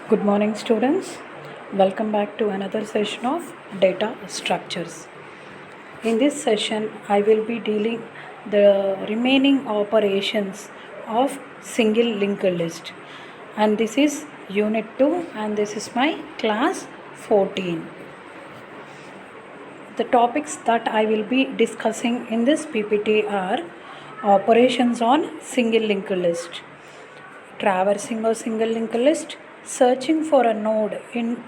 Good morning, students. Welcome back to another session of data structures. In this session, I will be dealing the remaining operations of single linked list, and this is Unit 2, and this is my class 14. The topics that I will be discussing in this PPT are operations on single linked list, traversing a single linked list, searching for a node in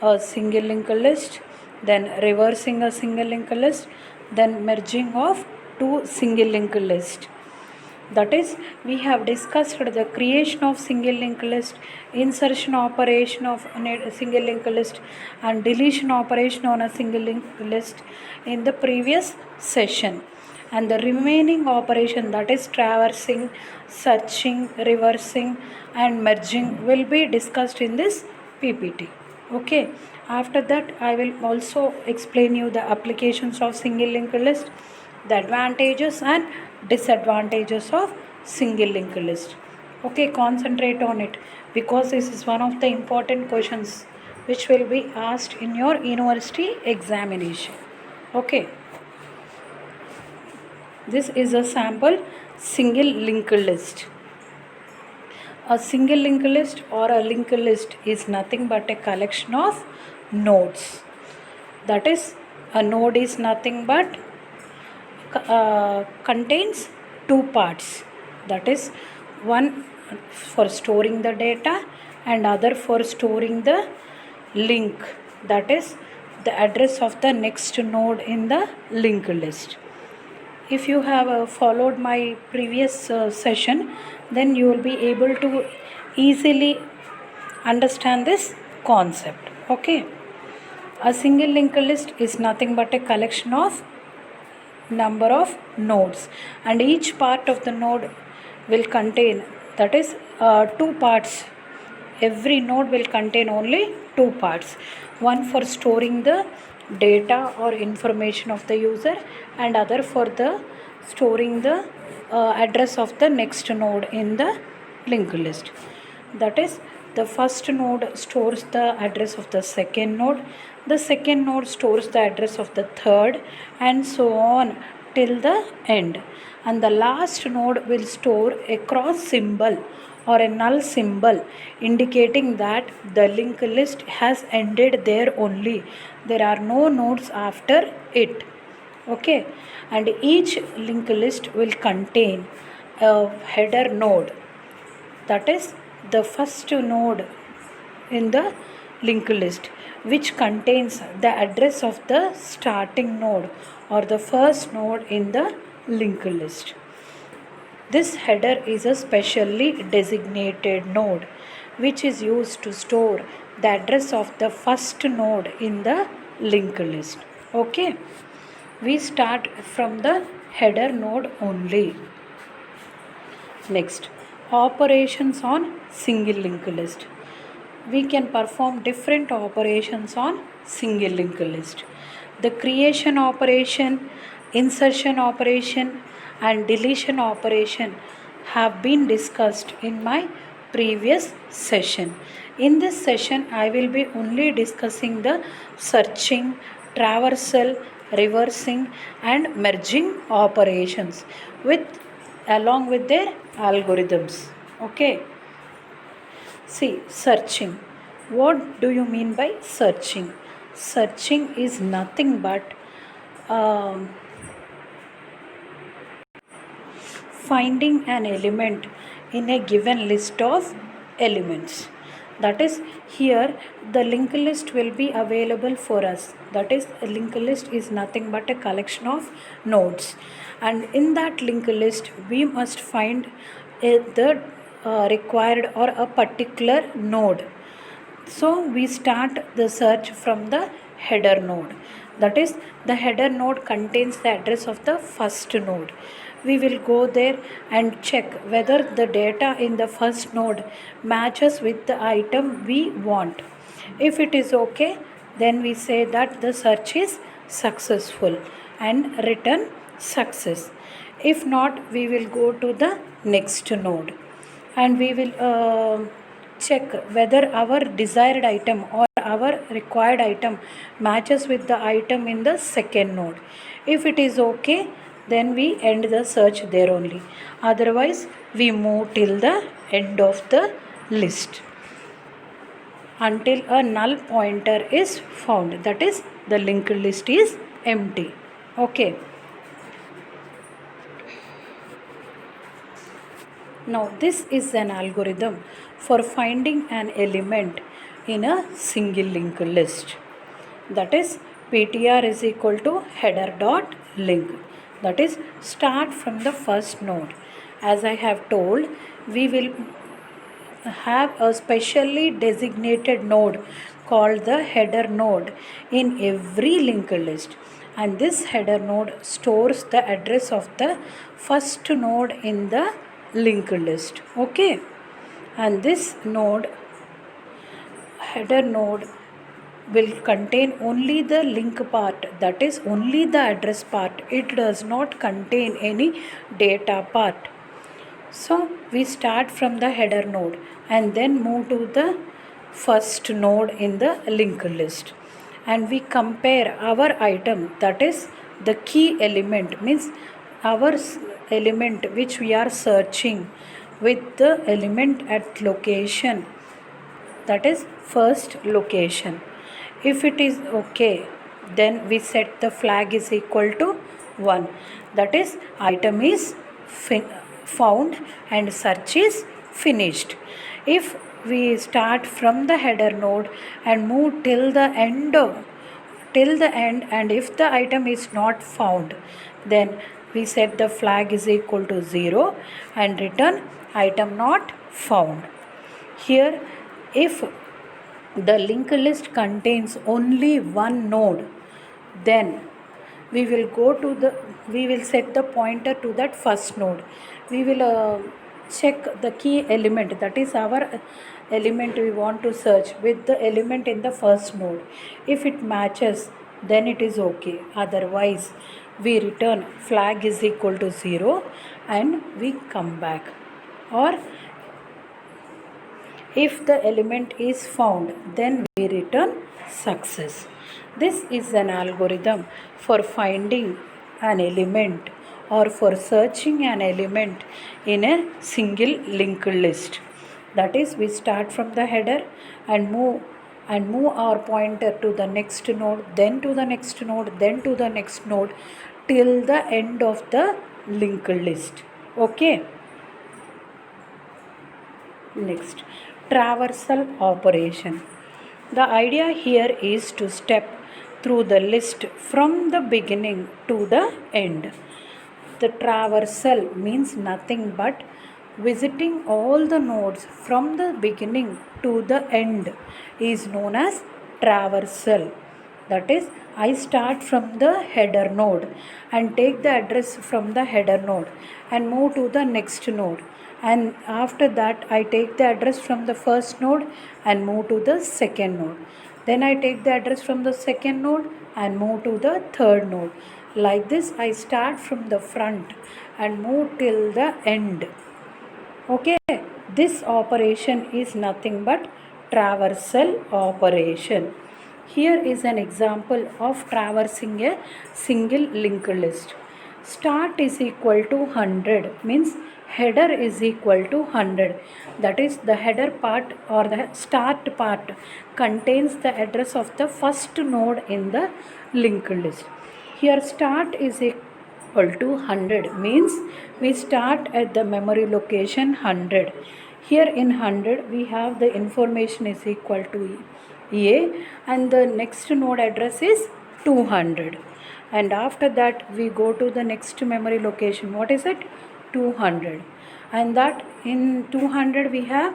a single linked list, then reversing a single linked list, then merging of two single linked list. That is, we have discussed the creation of single linked list, insertion operation of a single linked list, and deletion operation on a single linked list in the previous session. And the remaining operation, that is traversing, searching, reversing, and merging, will be discussed in this PPT. Okay. After that, I will also explain you the applications of single linked list, the advantages and disadvantages of single linked list. Okay, concentrate on it because this is one of the important questions which will be asked in your university examination. Okay, this is a sample single linked list. A single linked list or a linked list is nothing but a collection of nodes. That is, a node is nothing but contains two parts, that is one for storing the data and other for storing the link, that is the address of the next node in the linked list. If you have followed my previous session, then you will be able to easily understand this concept. Okay, a single linked list is nothing but a collection of number of nodes, and each part of the node will contain, that is two parts. Every node will contain only two parts, one for storing the data or information of the user and other for the storing the address of the next node in the linked list. That is, the first node stores the address of the second node, the second node stores the address of the third, and so on till the end. And the last node will store a cross symbol or a null symbol indicating that the linked list has ended there only. There are no nodes after it. Okay, and each linked list will contain a header node, that is the first node in the linked list, which contains the address of the starting node or the first node in the linked list. This header is a specially designated node which is used to store the address of the first node in the linked list. Okay, we start from the header node only. Next, operations on single linked list. We can perform different operations on single linked list. The creation operation, insertion operation, and deletion operation have been discussed in my previous session. In this session, I will be only discussing the searching, traversal, reversing, and merging operations along with their algorithms. Okay. See, searching. What do you mean by searching? Searching is nothing but finding an element in a given list of elements. That is, here the linked list will be available for us. That is, a linked list is nothing but a collection of nodes, and in that linked list we must find the required or a particular node. So we start the search from the header node. That is, the header node contains the address of the first node. We will go there and check whether the data in the first node matches with the item we want. If it is okay, then we say that the search is successful and return success. If not, we will go to the next node and we will check whether our desired item or our required item matches with the item in the second node. If it is okay, then we end the search there only. Otherwise, we move till the end of the list until a null pointer is found, that is the linked list is empty. Okay. Now this is an algorithm for finding an element in a single linked list. That is ptr is equal to header dot link. That is start from the first node. As I have told, we will have a specially designated node called the header node in every linked list, and this header node stores the address of the first node in the linked list. Okay, and this node, header node, will contain only the link part, that is only the address part. It does not contain any data part. So we start from the header node and then move to the first node in the linked list, and we compare our item, that is the key element, means our element which we are searching, with the element at location, that is first location. If it is okay, then we set the flag is equal to 1, that is item is found and search is finished. If we start from the header node and move till the end, and if the item is not found, then we set the flag is equal to 0 and return item not found. Here, if the linked list contains only one node, then we will set the pointer to that first node. We will check the key element, that is our element we want to search, with the element in the first node. If it matches, then it is okay. Otherwise, we return flag is equal to 0 and we come back. Or if the element is found, then we return success. This is an algorithm for finding an element or for searching an element in a single linked list. That is, we start from the header and move our pointer to the next node, then to the next node, then to the next node, till the end of the linked list. Okay. Next, traversal operation. The idea here is to step through the list from the beginning to the end. The traversal means nothing but visiting all the nodes from the beginning to the end is known as traversal. That is, I start from the header node and take the address from the header node and move to the next node, and after that I take the address from the first node and move to the second node. Then I take the address from the second node and move to the third node. Like this, I start from the front and move till the end. Okay, this operation is nothing but traversal operation. Here is an example of traversing a single linked list. Start is equal to 100 means header is equal to 100. That is, the header part or the start part contains the address of the first node in the linked list. Here start is equal to 100 means we start at the memory location 100. Here in 100 we have the information is equal to A and the next node address is 200. And after that we go to the next memory location. What is it? 200. And that in 200 we have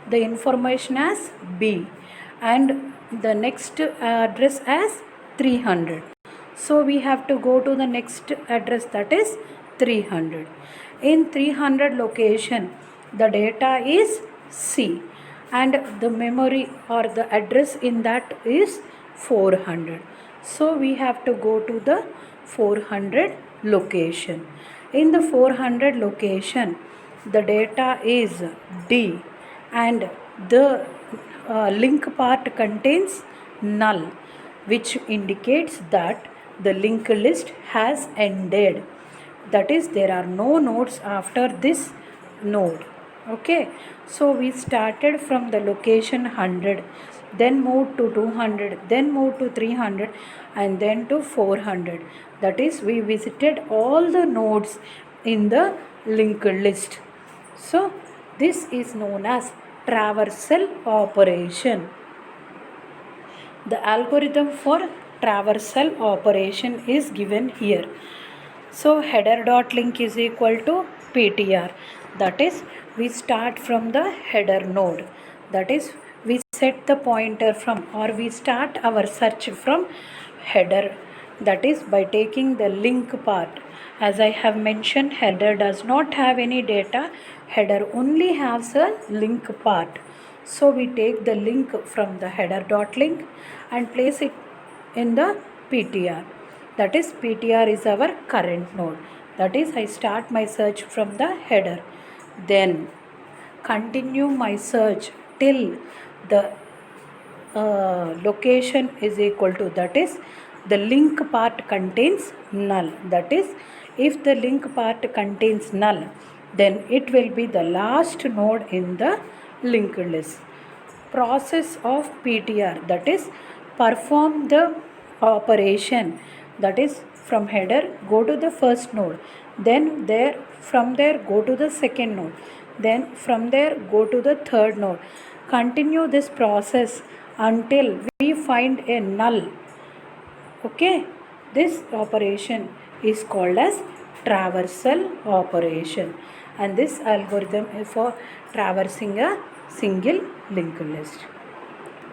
the information as B and the next address as 300. So we have to go to the next address, that is 300. In 300 location the data is C and the memory or the address in that is 400. So we have to go to the 400 location. In the 400 location the data is D and the link part contains null, which indicates that the linked list has ended. That is, there are no nodes after this node. Okay, so we started from the location 100, then moved to 200, then moved to 300, and then to 400. That is, we visited all the nodes in the linked list. So this is known as traversal operation. The algorithm for traversal operation is given here. So header dot link is equal to PTR. That is, we start from the header node. That is, we set the pointer from, or we start our search from header. That is by taking the link part. As I have mentioned, header does not have any data. Header only has a link part. So we take the link from the header dot link and place it in the PTR. That is, PTR is our current node. That is, I start my search from the header. Then continue my search till the location is equal to, that is, the link part contains null. That is, if the link part contains null, then it will be the last node in the linked list. Process of PTR, that is, perform the operation. That is, from header go to the first node, then from there go to the second node, then from there go to the third node. Continue this process until we find a null. Okay, this operation is called as traversal operation, and this algorithm is for traversing a single linked list.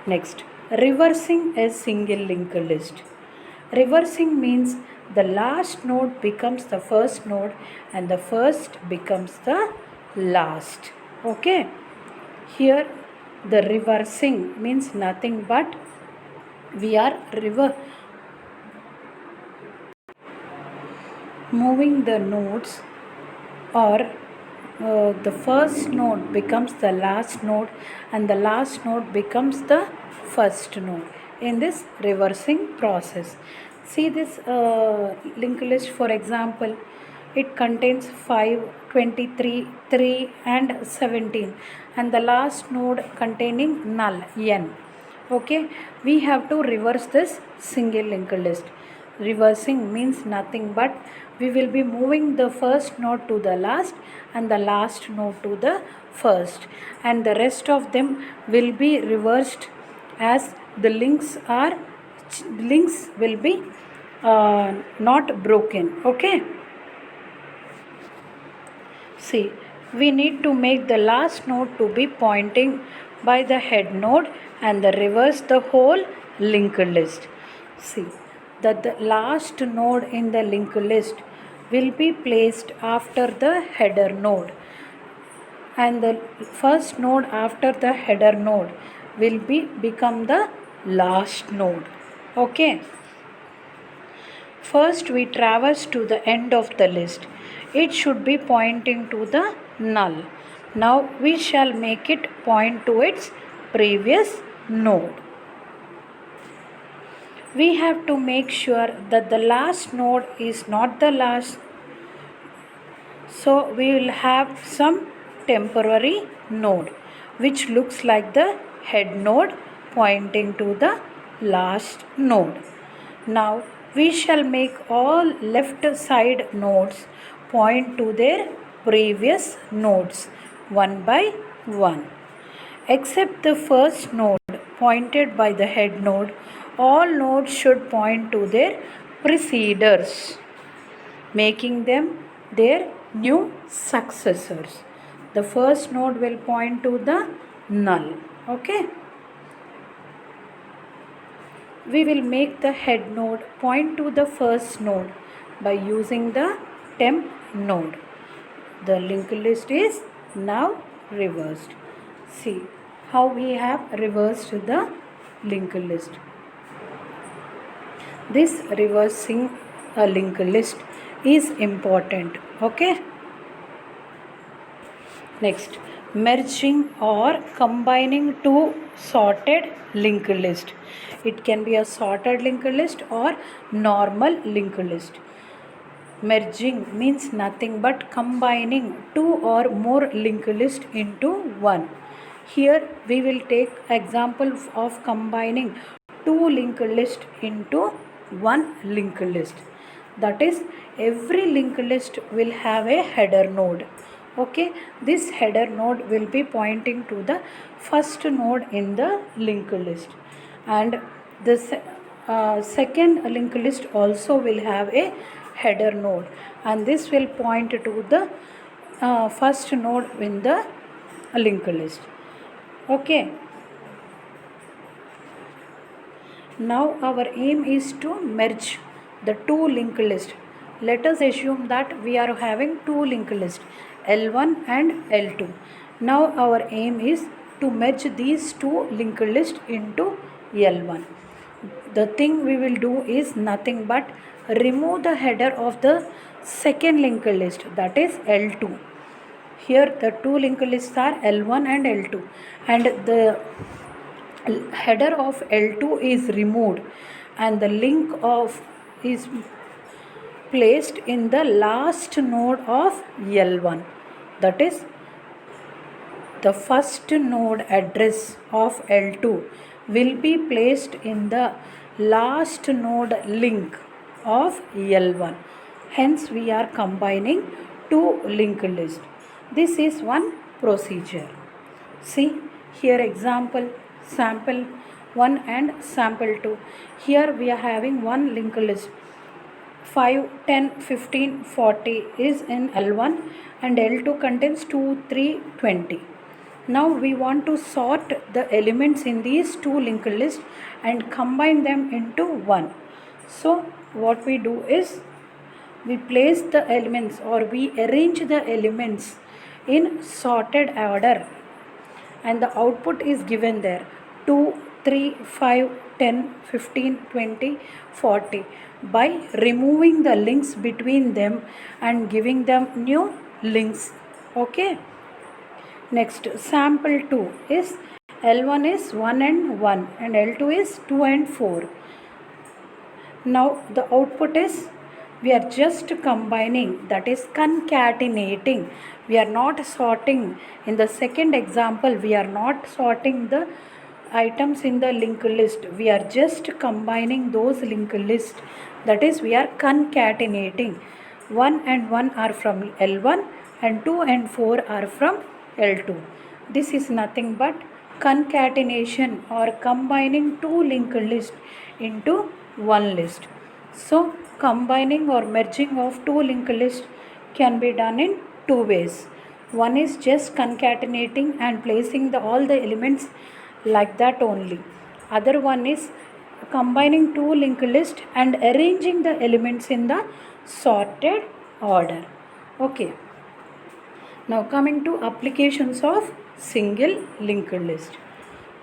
Next, reversing a single linked list. Reversing means the last node becomes the first node and the first becomes the last. Okay, here the reversing means nothing but we are moving the nodes, or the first node becomes the last node and the last node becomes the first node in this reversing process. See this linked list, for example, it contains 5, 23, 3 and 17, and the last node containing null n. Okay, we have to reverse this single linked list. Reversing means nothing but we will be moving the first node to the last and the last node to the first, and the rest of them will be reversed as the links will be not broken. Okay, see, we need to make the last node to be pointing by the head node and the reverse the whole linked list. See that the last node in the linked list will be placed after the header node, and the first node after the header node will become the last node. Okay, first we traverse to the end of the list. It should be pointing to the null. Now we shall make it point to its previous node. We have to make sure that the last node is not the last. So we will have some temporary node which looks like the head node pointing to the last node. Now we shall make all left side nodes point to their previous nodes one by one. Except the first node pointed by the head node, all nodes should point to their preceders, making them their new successors. The first node will point to the null. Okay, we will make the head node point to the first node by using the temp node. The linked list is now reversed. See how we have reversed the linked list. This reversing a linked list is important. Okay, next, merging or combining two sorted linked list. It can be a sorted linked list or normal linked list. Merging means nothing but combining two or more linked list into one. Here we will take example of combining two linked list into one linked list. That is, every linked list will have a header node. Okay, this header node will be pointing to the first node in the linked list, and the second linked list also will have a header node, and this will point to the first node in the linked list. Okay, now our aim is to merge the two linked list. Let us assume that we are having two linked list, L1 and L2. Now our aim is to merge these two linked list into L1. The thing we will do is nothing but remove the header of the second linked list, that is L2. Here the two linked lists are L1 and L2, and the header of L2 is removed and the link of is placed in the last node of L1. That is, the first node address of L2 will be placed in the last node link of L1. Hence we are combining two linked lists. This is one procedure. See here example, sample 1 and sample 2. Here we are having one linked list. 5, 10, 15, 40 is in L1 and L2 contains 2, 3, 20. Now we want to sort the elements in these two linked lists and combine them into one. So what we do is we place the elements, or we arrange the elements in sorted order, and the output is given there: 2, 3, 5, 10, 15, 20, 40, by removing the links between them and giving them new links. Okay. Next, sample 2 is L1 is 1 and 1 and L2 is 2 and 4. Now the output is, we are just combining, that is concatenating. We are not sorting. In the second example, we are not sorting the items in the linked list. We are just combining those linked lists. That is, we are concatenating. 1 and 1 are from L1 and 2 and 4 are from L2. This is nothing but concatenation or combining two linked lists into one list. So combining or merging of two linked lists can be done in two ways. One is just concatenating and placing all the elements like that only. Other one is combining two linked lists and arranging the elements in the sorted order. Okay. Now coming to applications of single linked list.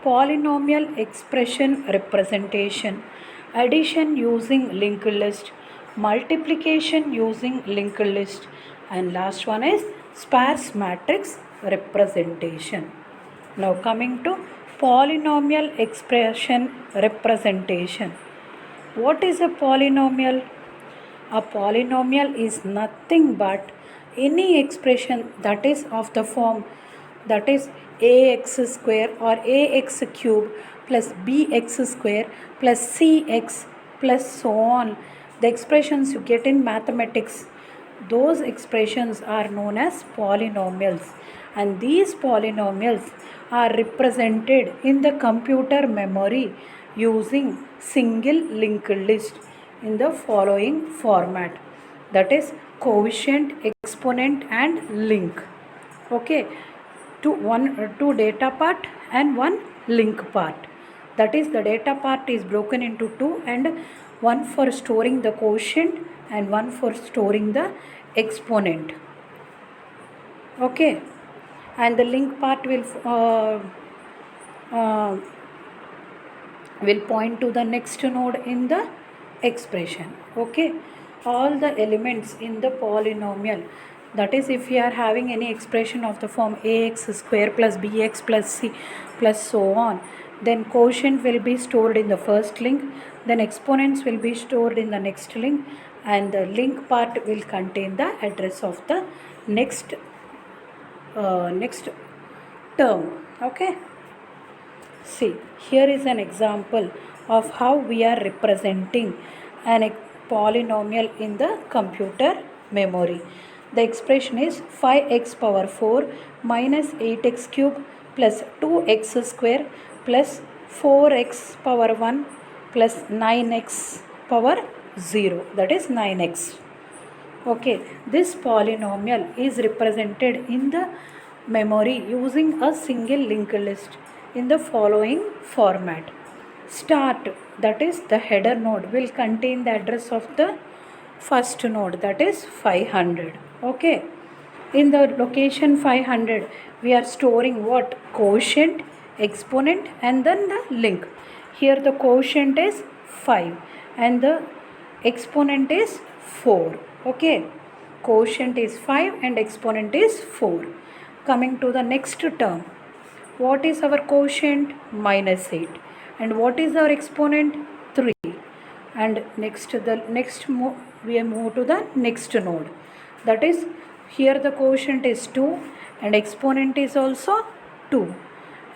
Polynomial expression representation, addition using linked list, multiplication using linked list, and last one is sparse matrix representation. Now coming to polynomial expression representation. What is a polynomial? A polynomial is nothing but any expression that is of the form, that is ax square or ax cube plus bx square plus cx plus so on. The expressions you get in mathematics, those expressions are known as polynomials, and these polynomials are represented in the computer memory using single linked list in the following format, that is quotient, exponent and link. Okay, two data part and one link part. That is, the data part is broken into two, and one for storing the quotient and one for storing the exponent. Okay, and the link part will point to the next node in the expression. Okay, all the elements in the polynomial That is, if we are having any expression of the form ax square plus bx plus c plus so on, then quotient will be stored in the first link, then exponents will be stored in the next link, and the link part will contain the address of the next term. Okay. See, here is an example of how we are representing an polynomial in the computer memory. The expression is 5x power 4 minus 8x cube plus 2x square plus 4x power 1 plus 9x power 0, that is 9x. Okay, this polynomial is represented in the memory using a single linked list in the following format. Start, that is the header node, will contain the address of the first node, that is 500. Okay, in the location 500 we are storing what? Quotient, exponent, and then the link. Here the quotient is 5 and the exponent is 4. Okay, quotient is 5 and exponent is 4. Coming to the next term, what is our quotient? Minus 8. And what is our exponent? 3. And we move to the next node. That is, here the quotient is 2 and exponent is also 2.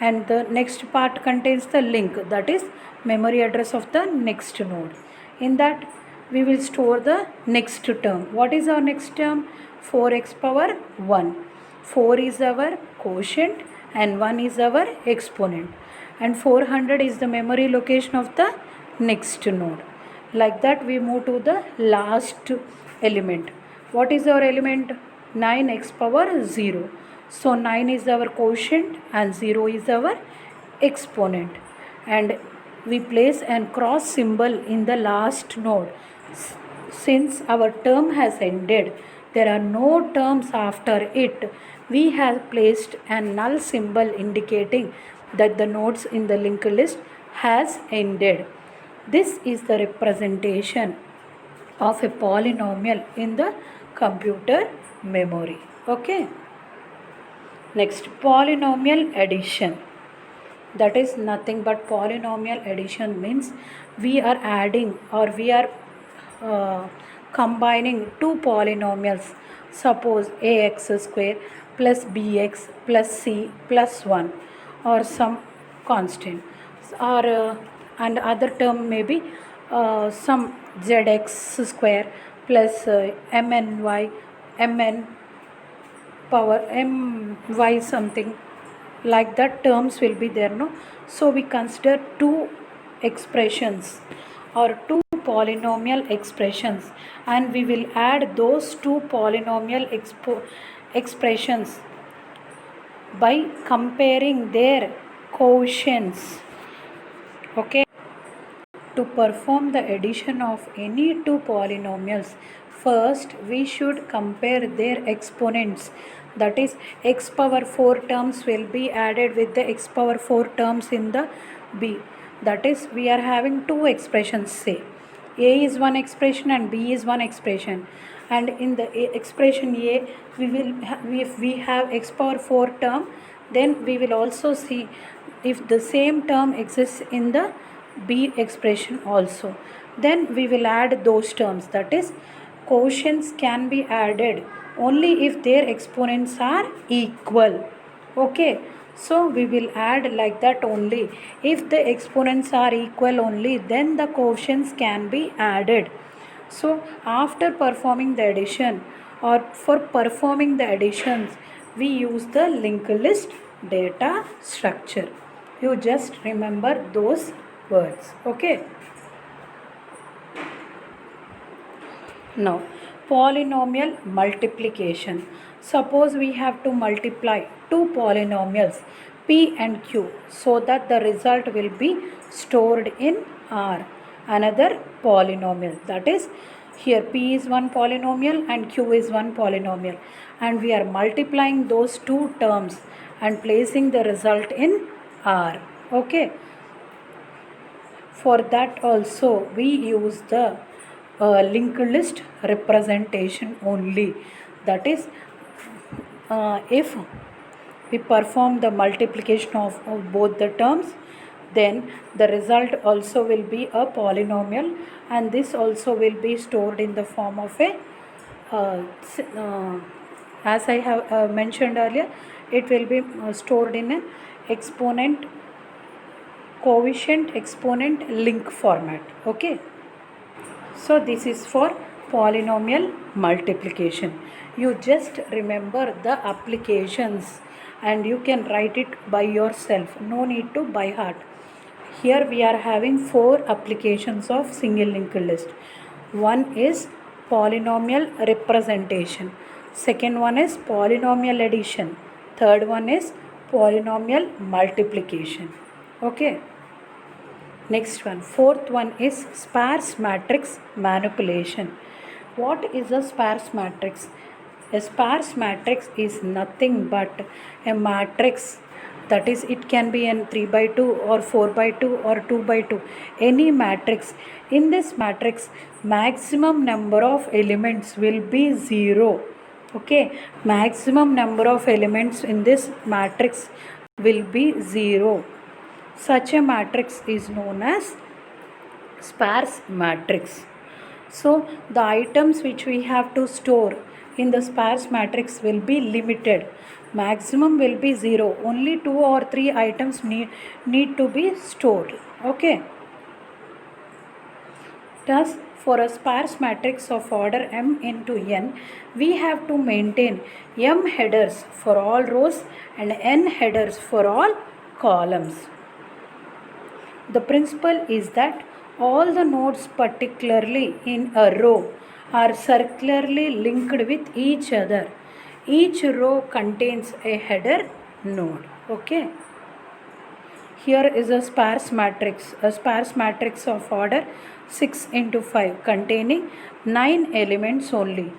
And the next part contains the link, that is memory address of the next node. In that we will store the next term. What is our next term? 4x power 1. 4 is our quotient and 1 is our exponent. And 400 is the memory location of the next node. Like that we move to the last element. What is our element? 9x power 0. So 9 is our quotient and 0 is our exponent. And we place an cross symbol in the last node. Since our term has ended, there are no terms after it, we have placed a null symbol indicating that the nodes in the linked list has ended. This is the representation of a polynomial in the computer memory. Okay. Next, polynomial addition. That is nothing but polynomial addition means we are adding or we are combining two polynomials. Suppose ax square plus bx plus c plus 1 or some constant, or and other term may be some zx square plus mn power my something, like that terms will be there, no? So we consider two expressions or two polynomial expressions, and we will add those two polynomial expressions by comparing their quotients. Okay, to perform the addition of any two polynomials, first we should compare their exponents. That is, x power 4 terms will be added with the x power 4 terms in the b. That is, we are having two expressions, say a is one expression and b is one expression, and in the expression a we will if we have x power 4 term, then we will also see if the same term exists in the b expression also. Then we will add those terms. That is, quotients can be added only if their exponents are equal. Okay, so we will add like that only. If the exponents are equal only, then the quotients can be added. So after performing the addition or for performing the additions, we use the linked list data structure. You just remember those words. Okay. Now, polynomial multiplication. Suppose we have to multiply two polynomials p and q so that the result will be stored in R, another polynomial. That is, here p is one polynomial and q is one polynomial, and we are multiplying those two terms and placing the result in R. Okay. For that also we use the linked list representation only. That is, if we perform the multiplication of both the terms, then the result also will be a polynomial, and this also will be stored in the form of a as I have mentioned earlier, it will be stored in an exponent, coefficient, exponent, link format. Okay. So this is for polynomial multiplication. You just remember the applications and you can write it by yourself. No need to by heart. Here we are having 4 applications of single linked list. One is polynomial representation. Second one is polynomial addition. Third one is polynomial multiplication. Okay. Next one, fourth one is sparse matrix manipulation. What is a sparse matrix? A sparse matrix is nothing but a matrix, that is, it can be an 3 by 2 or 4 by 2 or 2 by 2, any matrix. In this matrix, maximum number of elements will be 0. Okay, maximum number of elements in this matrix will be 0. Such a matrix is known as sparse matrix. So the items which we have to store in the sparse matrix will be limited. Maximum will be 0. Only 2 or 3 items need to be stored. Okay. Thus, for a sparse matrix of order m into n, we have to maintain m headers for all rows and n headers for all columns. The principle is that all the nodes, particularly in a row, are circularly linked with each other. Each row contains a header node. Okay. Here is a sparse matrix of order 6 into 5 containing 9 elements only.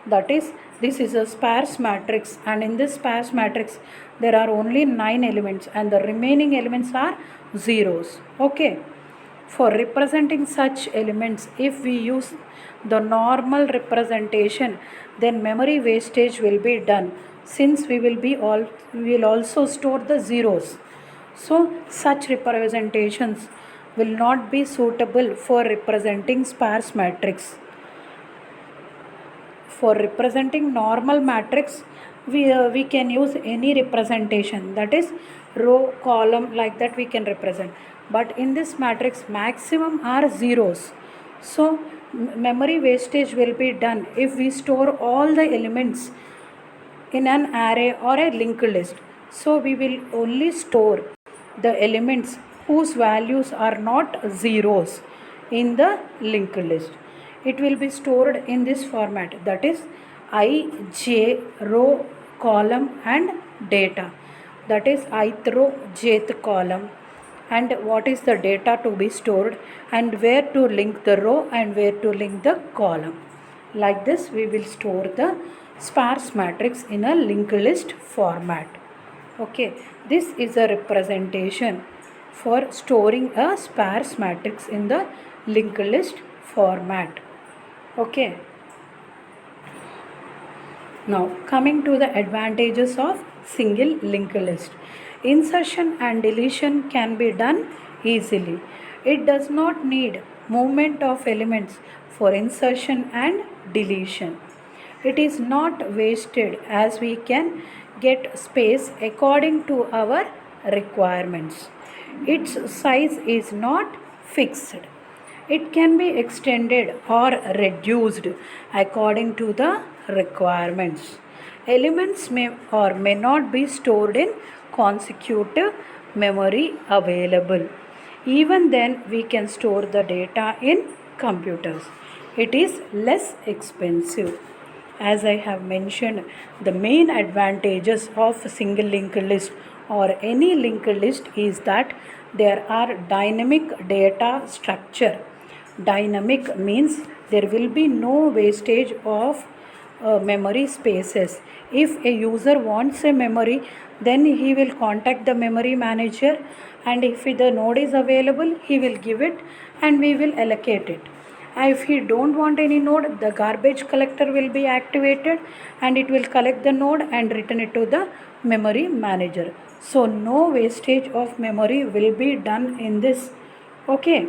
That is, this is a sparse matrix, and in this sparse matrix there are only 9 elements and the remaining elements are zeros. Okay. For representing such elements, if we use the normal representation, then memory wastage will be done, since we will also store the zeros. So such representations will not be suitable for representing sparse matrix. For representing normal matrix, we can use any representation, that is row, column, like that we can represent. But in this matrix, maximum are zeros. So memory wastage will be done if we store all the elements in an array or a linked list. So we will only store the elements whose values are not zeros in the linked list. It will be stored in this format, that is I, j, row, column and data. That is ith row, jth column, and what is the data to be stored and where to link the row and where to link the column. Like this we will store the sparse matrix in a linked list format. Okay, this is a representation for storing a sparse matrix in the linked list format. Okay. Now coming to the advantages of single linked list. Insertion and deletion can be done easily. It does not need movement of elements for insertion and deletion. It is not wasted as we can get space according to our requirements. Its size is not fixed. It can be extended or reduced according to the requirements. Elements may or may not be stored in consecutive memory available. Even then, we can store the data in computers. It is less expensive. As I have mentioned, the main advantages of single linked list or any linked list is that there are dynamic data structure. Dynamic means there will be no wastage of memory spaces. If a user wants a memory, then he will contact the memory manager, and if the node is available, he will give it and we will allocate it. If we don't want any node, the garbage collector will be activated and it will collect the node and return it to the memory manager. So no wastage of memory will be done in this. Okay.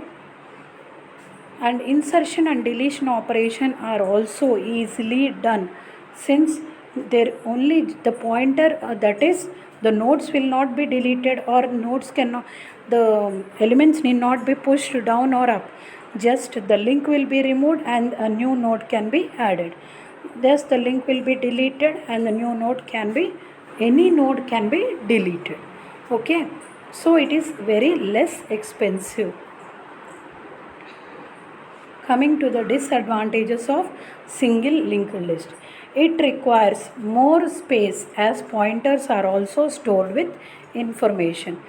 And insertion and deletion operation are also easily done, since there only the pointer, that is the nodes will not be deleted, or nodes cannot, the elements need not be pushed down or up, just the link will be removed and a new node can be added. Thus the link will be deleted and the new node can be, any node can be deleted. Okay, so it is very less expensive. Coming to the disadvantages of single linked list. It requires more space as pointers are also stored with information.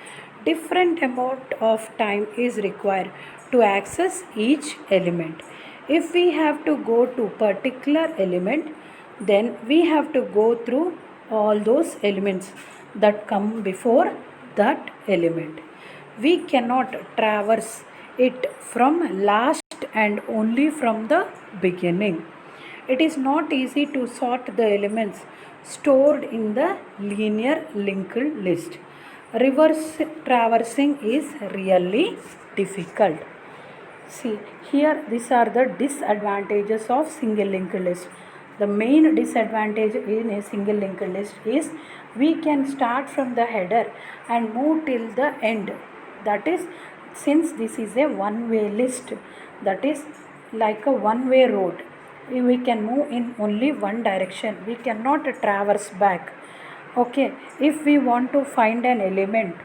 Different amount of time is required to access each element. If we have to go to particular element, then we have to go through all those elements that come before that element. We cannot traverse it from last and only from the beginning. It is not easy to sort the elements stored in the linear linked list. Reverse traversing is really difficult. See, here these are the disadvantages of single linked list. The main disadvantage in a single linked list is we can start from the header and move till the end. That is, since this is a one-way list, that is like a one-way road, we can move in only one direction, we cannot traverse back. Okay, if we want to find an element,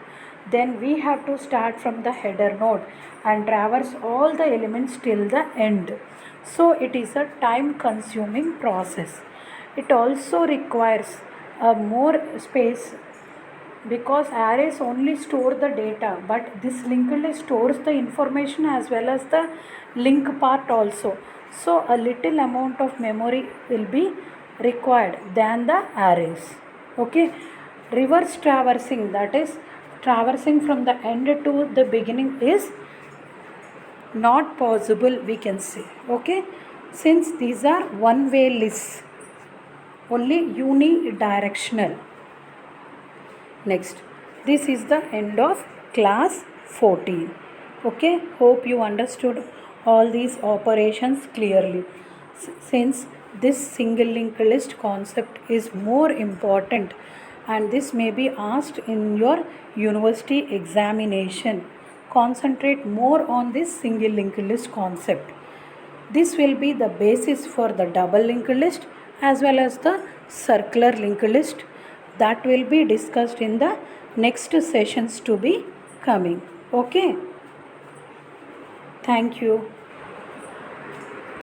then we have to start from the header node and traverse all the elements till the end. So it is a time consuming process. It also requires a more space, because arrays only store the data, but this linked list stores the information as well as the link part also. So a little amount of memory will be required than the arrays. Okay, reverse traversing, that is traversing from the end to the beginning, is not possible, we can say. Okay, since these are one way lists, only unidirectional. Next, this is the end of class 14. Okay, hope you understood all these operations clearly. Since this single linked list concept is more important and this may be asked in your university examination, concentrate more on this single linked list concept. This will be the basis for the double linked list as well as the circular linked list, that will be discussed in the next sessions to be coming. Okay, thank you.